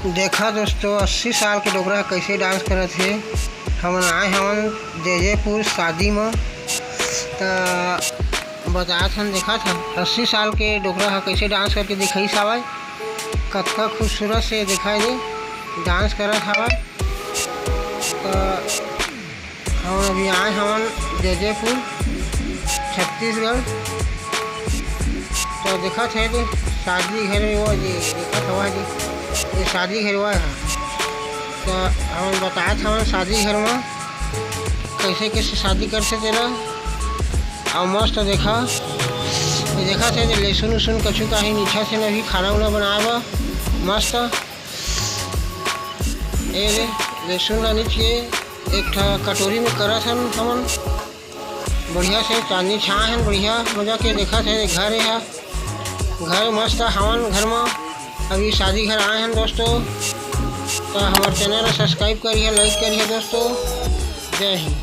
देखा दोस्तों 80 साल के डोगरा कैसे डांस करत हे। हमन आए हमन जयजयपुर शादी में तो बतात हन। देखा था 80 साल के डोगरा ह कैसे डांस करके दिखाई सावय। कतका खूबसूरत से दिखाई दे डांस करत हवय। तो हम अभी आए हमन जयजयपुर छत्तीसगढ़। तो देखा थे जी शादी घर में वो जी देखा हुआ जी ये शादी घर हुआ है। तो हम बताए थे शादी घर में कैसे कैसे शादी करते थे ना। और मस्त देखा थे लहसुन उसुन कछु का ही नीचा से नहीं खाना उना बनाए मस्त। ये लहसुन ला नीचे एक कटोरी में करत हन हमन बढ़िया से चांदनी छाए हन बढ़िया मजा के। देखा थे घर है घर मस्त हमन घर में अभी शादी घर आए हैं दोस्तों। तो हमारे चैनल सब्सक्राइब करिए लाइक करिए दोस्तों। जय हिंद।